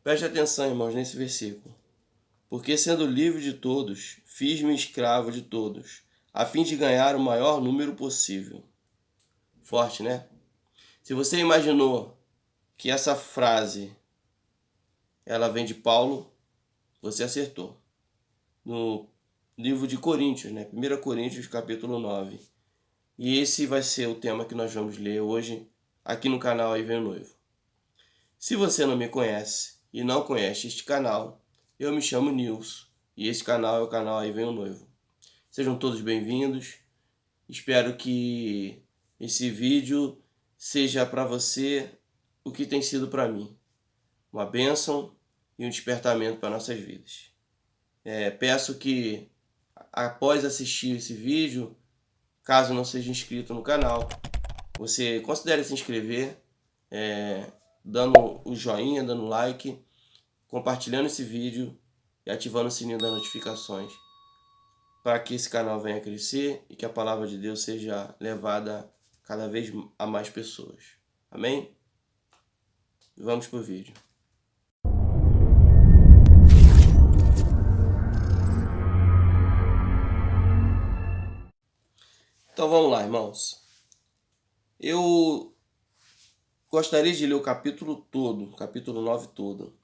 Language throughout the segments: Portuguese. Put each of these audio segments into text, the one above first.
Preste atenção, irmãos, nesse versículo. Porque sendo livre de todos, fiz-me escravo de todos, a fim de ganhar o maior número possível. Forte, né? Se você imaginou que essa frase ela vem de Paulo, você acertou. No livro de Coríntios, né? 1 Coríntios, capítulo 9. E esse vai ser o tema que nós vamos ler hoje aqui no canal Aí Vem o Noivo. Se você não me conhece e não conhece este canal, eu me chamo Nilson e esse canal é o canal Aí Vem o Noivo. Sejam todos bem-vindos. Espero que esse vídeo seja para você o que tem sido para mim. Uma bênção e um despertamento para nossas vidas. Peço que após assistir esse vídeo, caso não seja inscrito no canal, você considere se inscrever, dando o joinha, dando like, compartilhando esse vídeo e ativando o sininho das notificações para que esse canal venha a crescer e que a palavra de Deus seja levada cada vez a mais pessoas. Amém? Vamos para o vídeo. Então vamos lá, irmãos. Eu gostaria de ler o capítulo todo, capítulo 9 todo.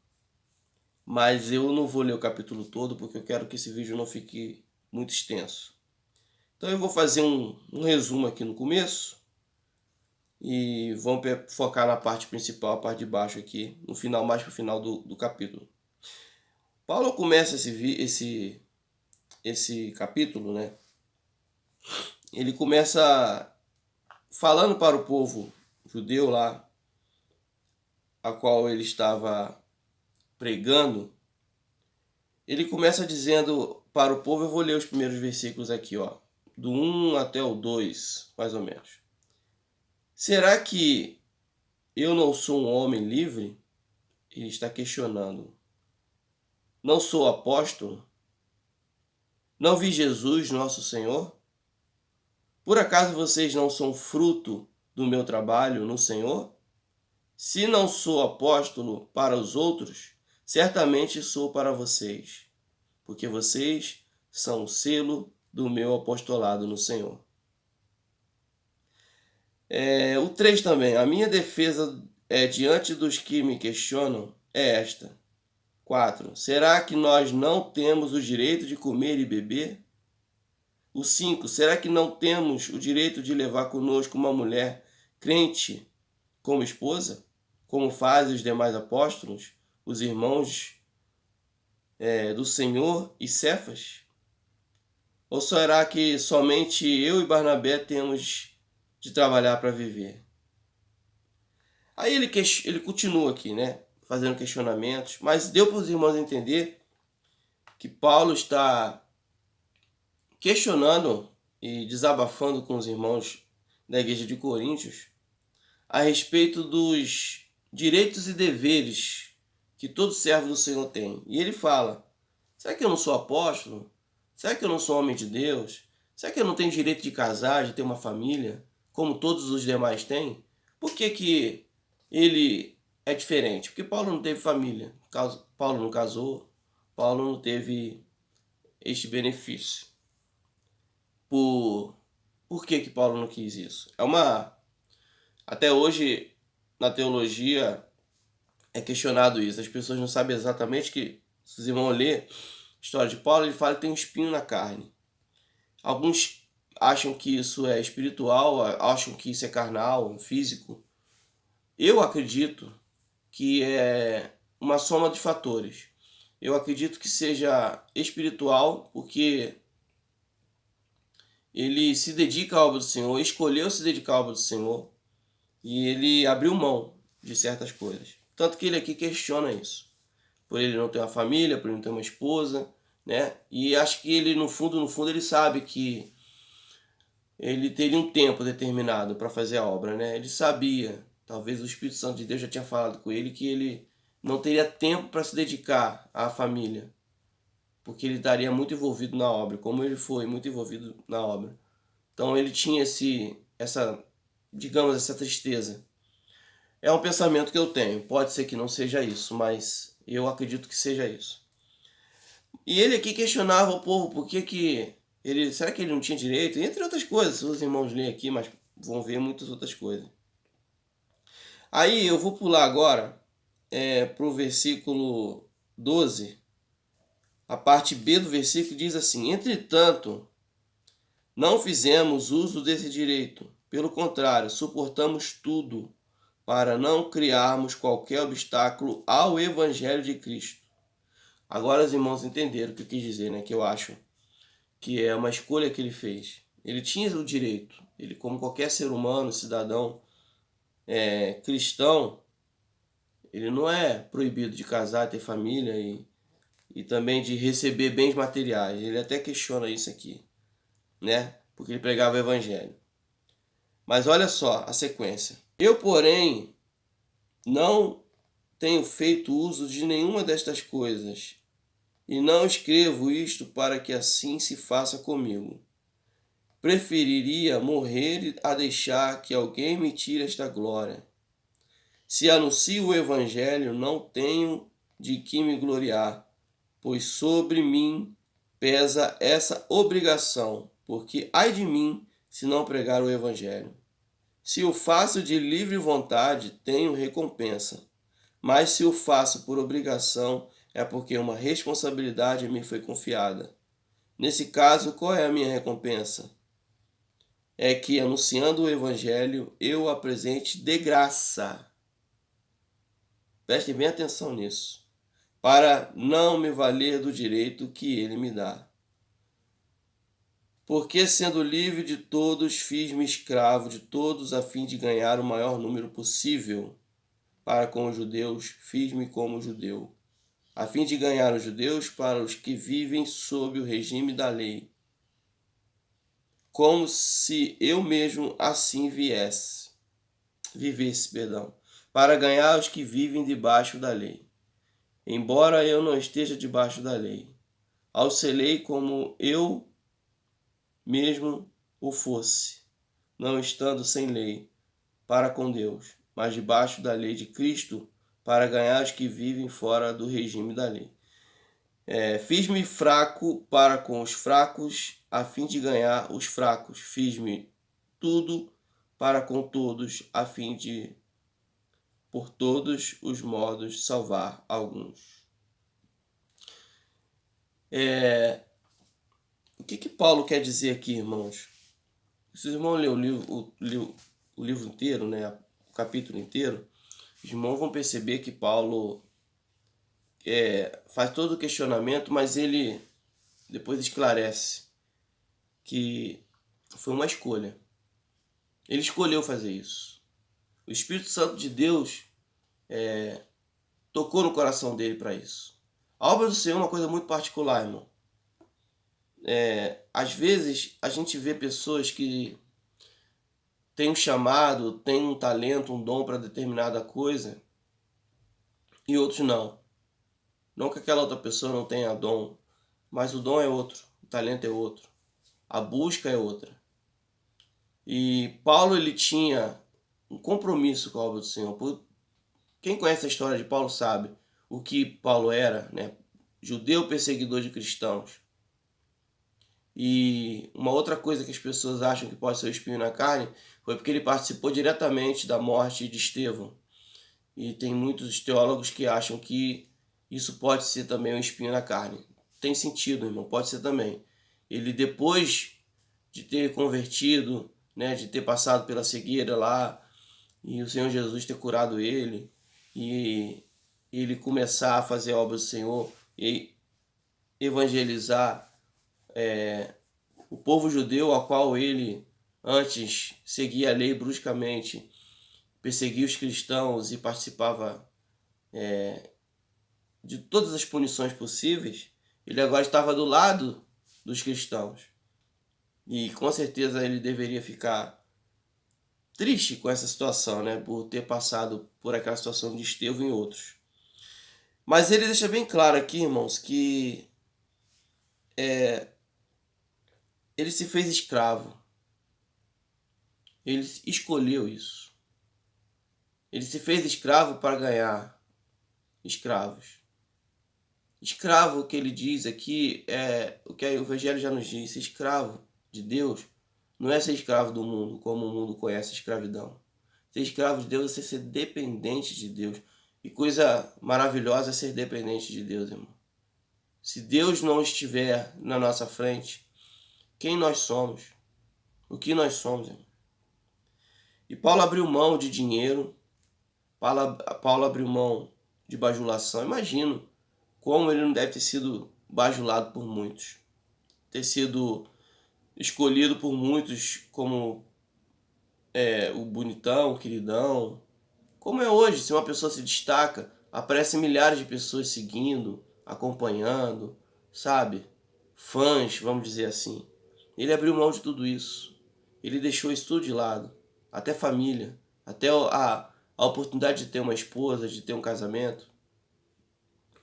Mas eu não vou ler o capítulo todo porque eu quero que esse vídeo não fique muito extenso. Então eu vou fazer um resumo aqui no começo e vamos focar na parte principal, a parte de baixo aqui, no final, mais para o final do capítulo. Paulo começa esse capítulo, né? Ele começa falando para o povo judeu lá, a qual ele estava pregando. Ele começa dizendo para o povo, eu vou ler os primeiros versículos aqui, ó, do 1 até o 2, mais ou menos. Será que eu não sou um homem livre? Ele está questionando. Não sou apóstolo? Não vi Jesus, nosso Senhor? Por acaso vocês não são fruto do meu trabalho no Senhor? Se não sou apóstolo para os outros, certamente sou para vocês, porque vocês são o selo do meu apostolado no Senhor. O 3 também. A minha defesa diante dos que me questionam é esta. 4. Será que nós não temos o direito de comer e beber? O 5. Será que não temos o direito de levar conosco uma mulher crente como esposa, como fazem os demais apóstolos, os irmãos do Senhor e Cefas? Ou será que somente eu e Barnabé temos de trabalhar para viver? Aí ele continua aqui, né, fazendo questionamentos, mas deu para os irmãos entender que Paulo está questionando e desabafando com os irmãos da igreja de Coríntios a respeito dos direitos e deveres que todo servo do Senhor tem. E ele fala, será que eu não sou apóstolo? Será que eu não sou homem de Deus? Será que eu não tenho direito de casar, de ter uma família, como todos os demais têm? Por que ele é diferente? Porque Paulo não teve família, Paulo não casou, Paulo não teve este benefício. Por que Paulo não quis isso? Até hoje, na teologia, é questionado isso. As pessoas não sabem exatamente que, se os irmãos lerem a história de Paulo, ele fala que tem um espinho na carne. Alguns acham que isso é espiritual, acham que isso é carnal, físico. Eu acredito que é uma soma de fatores. Eu acredito que seja espiritual, porque ele se dedica à obra do Senhor, escolheu se dedicar à obra do Senhor, e ele abriu mão de certas coisas. Tanto que ele aqui questiona isso. Por ele não ter uma família, por ele não ter uma esposa, né? E acho que ele, no fundo, ele sabe que ele teria um tempo determinado para fazer a obra, né? Ele sabia, talvez o Espírito Santo de Deus já tinha falado com ele, que ele não teria tempo para se dedicar à família, porque ele estaria muito envolvido na obra, como ele foi muito envolvido na obra. Então ele tinha essa tristeza. É um pensamento que eu tenho, pode ser que não seja isso, mas Eu acredito que seja isso. E ele aqui questionava o povo por que ele. Será que ele não tinha direito? Entre outras coisas, se os irmãos lerem aqui, mas vão ver muitas outras coisas. Aí eu vou pular agora para o versículo 12. A parte B do versículo diz assim: Entretanto, não fizemos uso desse direito. Pelo contrário, suportamos tudo para não criarmos qualquer obstáculo ao Evangelho de Cristo. Agora os irmãos entenderam o que eu quis dizer, né? Que eu acho que é uma escolha que ele fez. Ele tinha o direito, ele como qualquer ser humano, cidadão cristão, ele não é proibido de casar, ter família e também de receber bens materiais. Ele até questiona isso aqui, né? Porque ele pregava o evangelho. Mas olha só a sequência. Eu, porém, não tenho feito uso de nenhuma destas coisas, e não escrevo isto para que assim se faça comigo. Preferiria morrer a deixar que alguém me tire esta glória. Se anuncio o evangelho, não tenho de que me gloriar, pois sobre mim pesa essa obrigação, porque ai de mim se não pregar o evangelho. Se o faço de livre vontade, tenho recompensa, mas se o faço por obrigação, é porque uma responsabilidade me foi confiada. Nesse caso, qual é a minha recompensa? É que, anunciando o evangelho, eu apresente de graça. Prestem bem atenção nisso. Para não me valer do direito que ele me dá. Porque, sendo livre de todos, fiz-me escravo de todos a fim de ganhar o maior número possível. Para com os judeus, fiz-me como judeu, a fim de ganhar os judeus para os que vivem sob o regime da lei, como se eu mesmo assim vivesse, para ganhar os que vivem debaixo da lei, embora eu não esteja debaixo da lei, auxiliei como eu mesmo o fosse, não estando sem lei, para com Deus, mas debaixo da lei de Cristo, para ganhar os que vivem fora do regime da lei. Fiz-me fraco para com os fracos, a fim de ganhar os fracos. Fiz-me tudo para com todos, a fim de, por todos os modos, salvar alguns. O que Paulo quer dizer aqui, irmãos? Se os irmãos lerem o livro inteiro, né, o capítulo inteiro, os irmãos vão perceber que Paulo faz todo o questionamento, mas ele depois esclarece que foi uma escolha. Ele escolheu fazer isso. O Espírito Santo de Deus tocou no coração dele para isso. A obra do Senhor é uma coisa muito particular, irmão. Às vezes a gente vê pessoas que têm um chamado, têm um talento, um dom para determinada coisa e outros não. Não que aquela outra pessoa não tenha dom, mas o dom é outro, o talento é outro, a busca é outra. E Paulo, ele tinha um compromisso com a obra do Senhor. Quem conhece a história de Paulo sabe o que Paulo era, né? Judeu perseguidor de cristãos. E uma outra coisa que as pessoas acham que pode ser o espinho na carne foi porque ele participou diretamente da morte de Estevão. E tem muitos teólogos que acham que isso pode ser também um espinho na carne. Tem sentido, irmão, pode ser também. Ele, depois de ter convertido, né, de ter passado pela cegueira lá, e o Senhor Jesus ter curado ele, e ele começar a fazer a obra do Senhor e evangelizar o povo judeu, ao qual ele antes seguia a lei bruscamente, perseguia os cristãos e participava de todas as punições possíveis. Ele agora estava do lado dos cristãos. E com certeza ele deveria ficar triste com essa situação, né? Por ter passado por aquela situação de Estevão e outros. Mas ele deixa bem claro aqui, irmãos, que ele se fez escravo. Ele escolheu isso. Ele se fez escravo para ganhar escravos. Escravo, que ele diz aqui, é o que o Evangelho já nos diz: ser escravo de Deus não é ser escravo do mundo, como o mundo conhece a escravidão. Ser escravo de Deus é ser dependente de Deus. E coisa maravilhosa é ser dependente de Deus, irmão. Se Deus não estiver na nossa frente, quem nós somos? O que nós somos, irmão? E Paulo abriu mão de dinheiro, Paulo abriu mão de bajulação. Imagino como ele não deve ter sido bajulado por muitos, ter sido escolhido por muitos como o bonitão, o queridão. Como é hoje, se uma pessoa se destaca, aparecem milhares de pessoas seguindo, acompanhando, sabe? Fãs, vamos dizer assim. Ele abriu mão de tudo isso. Ele deixou isso tudo de lado. Até família, até a oportunidade de ter uma esposa, de ter um casamento,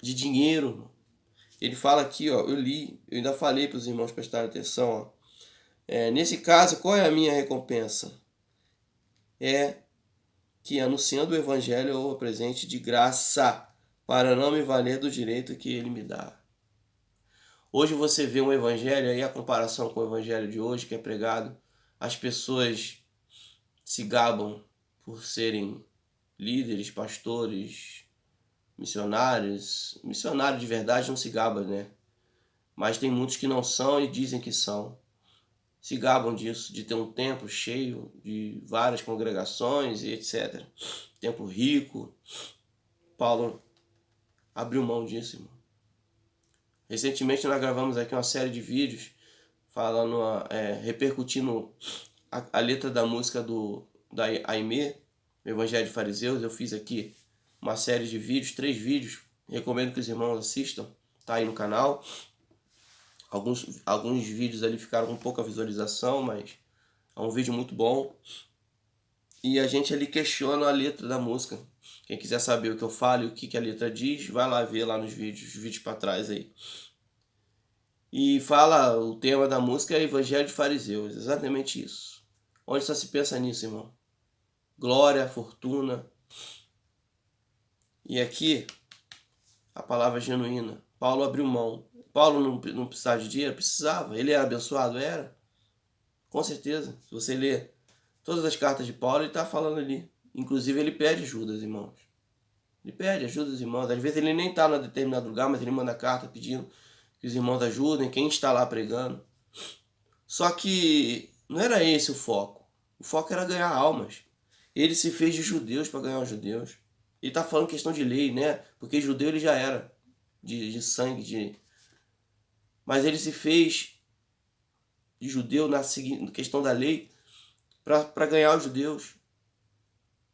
de dinheiro. Ele fala aqui, ó, eu li, eu ainda falei para os irmãos prestarem atenção, ó. Nesse caso, qual é a minha recompensa? É que anunciando o evangelho eu apresente de graça, para não me valer do direito que ele me dá. Hoje você vê um evangelho, aí a comparação com o evangelho de hoje que é pregado, as pessoas se gabam por serem líderes, pastores, missionários. Missionário de verdade não se gaba, né? Mas tem muitos que não são e dizem que são. Se gabam disso, de ter um templo cheio de várias congregações e etc. Templo rico. Paulo abriu mão disso, irmão. Recentemente nós gravamos aqui uma série de vídeos falando, repercutindo a letra da música da Aimee, Evangelho de Fariseus. Eu fiz aqui uma série de vídeos, 3 vídeos. Recomendo que os irmãos assistam. Tá aí no canal. Alguns vídeos ali ficaram com pouca visualização, mas é um vídeo muito bom. E a gente ali questiona a letra da música. Quem quiser saber o que eu falo e o que a letra diz, vai lá ver lá nos vídeos, os vídeos para trás aí. E fala, o tema da música é Evangelho de Fariseus, exatamente isso. Onde só se pensa nisso, irmão? Glória, fortuna. E aqui, a palavra genuína. Paulo abriu mão. Paulo não precisava de dinheiro? Precisava. Ele era abençoado? Era. Com certeza. Se você ler todas as cartas de Paulo, ele está falando ali. Inclusive, ele pede ajuda, irmãos. Ele pede ajuda dos irmãos. Às vezes ele nem está em determinado lugar, mas ele manda carta pedindo que os irmãos ajudem, quem está lá pregando. Só que não era esse o foco. O foco era ganhar almas. Ele se fez de judeus para ganhar os judeus. Ele está falando questão de lei, né? Porque judeu ele já era. De sangue, Mas ele se fez de judeu na questão da lei para ganhar os judeus.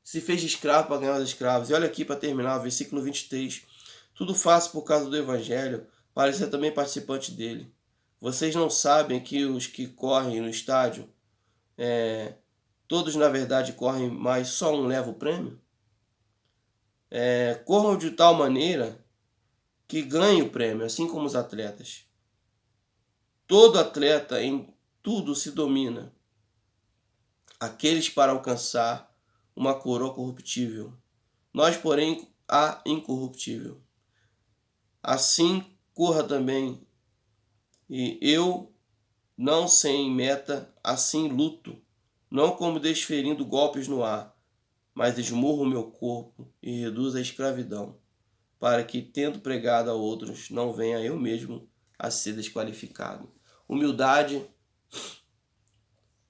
Se fez de escravo para ganhar os escravos. E olha aqui para terminar, versículo 23. Tudo faço por causa do evangelho, para ser também participante dele. Vocês não sabem que os que correm no estádio, todos na verdade correm, mas só um leva o prêmio? Corram de tal maneira que ganhe o prêmio, assim como os atletas. Todo atleta em tudo se domina. Aqueles para alcançar uma coroa corruptível. Nós, porém, a incorruptível. Assim corra também. E eu, não sem meta, assim luto, não como desferindo golpes no ar, mas esmurro o meu corpo e reduzo a escravidão, para que, tendo pregado a outros, não venha eu mesmo a ser desqualificado. Humildade,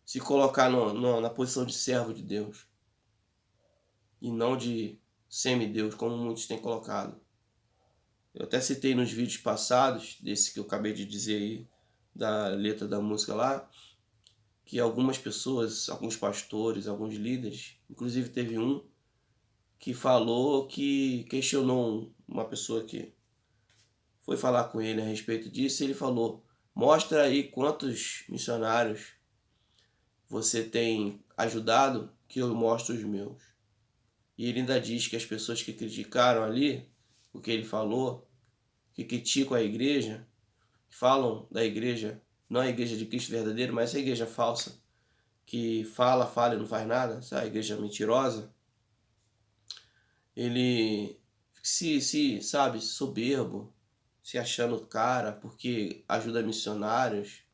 se colocar na posição de servo de Deus, e não de semideus, como muitos têm colocado. Eu até citei nos vídeos passados, desse que eu acabei de dizer aí, da letra da música lá, que algumas pessoas, alguns pastores, alguns líderes, inclusive teve um que falou que questionou uma pessoa que foi falar com ele a respeito disso, e ele falou: mostra aí quantos missionários você tem ajudado, que eu mostro os meus. E ele ainda diz que as pessoas que criticaram ali o que ele falou, que criticam a igreja, que falam da igreja, não a igreja de Cristo verdadeiro, mas a igreja falsa, que fala e não faz nada, essa igreja mentirosa, ele sabe, soberbo, se achando cara, porque ajuda missionários,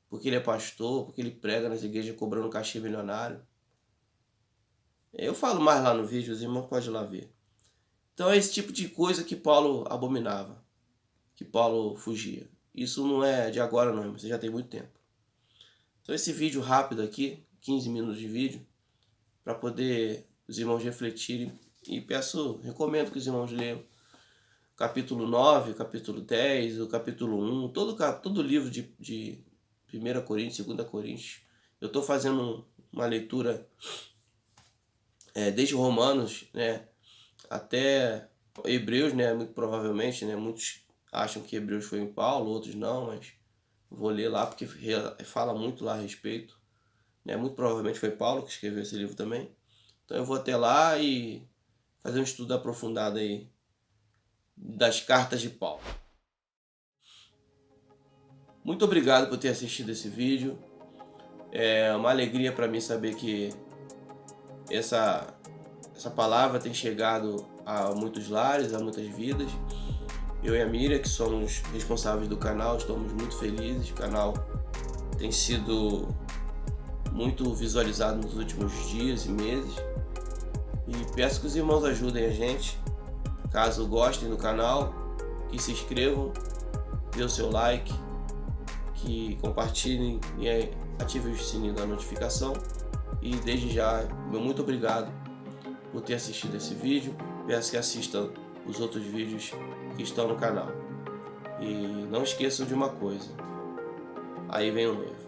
porque ele é pastor, porque ele prega nas igrejas cobrando cachê milionário. Eu falo mais lá no vídeo, os irmãos podem ir lá ver. Então é esse tipo de coisa que Paulo abominava, que Paulo fugia. Isso não é de agora não, você já tem muito tempo. Então esse vídeo rápido aqui, 15 minutos de vídeo, para poder os irmãos refletirem, e recomendo que os irmãos leiam o capítulo 9, o capítulo 10, o capítulo 1, todo o livro de 1 Coríntios, 2 Coríntios. Eu estou fazendo uma leitura desde Romanos, né, até Hebreus, né, muito provavelmente, né, muitos acham que Hebreus foi em Paulo, outros não, mas vou ler lá porque fala muito lá a respeito, né, muito provavelmente foi Paulo que escreveu esse livro também. Então eu vou até lá e fazer um estudo aprofundado aí das cartas de Paulo. Muito obrigado por ter assistido esse vídeo. É uma alegria para mim saber que essa palavra tem chegado a muitos lares, a muitas vidas. Eu e a Miriam, que somos responsáveis do canal, estamos muito felizes. O canal tem sido muito visualizado nos últimos dias e meses. E peço que os irmãos ajudem a gente. Caso gostem do canal, que se inscrevam, dê o seu like, que compartilhem e ativem o sininho da notificação. E desde já, meu muito obrigado por ter assistido esse vídeo. Peço que assistam os outros vídeos que estão no canal. E não esqueçam de uma coisa: aí vem o noivo.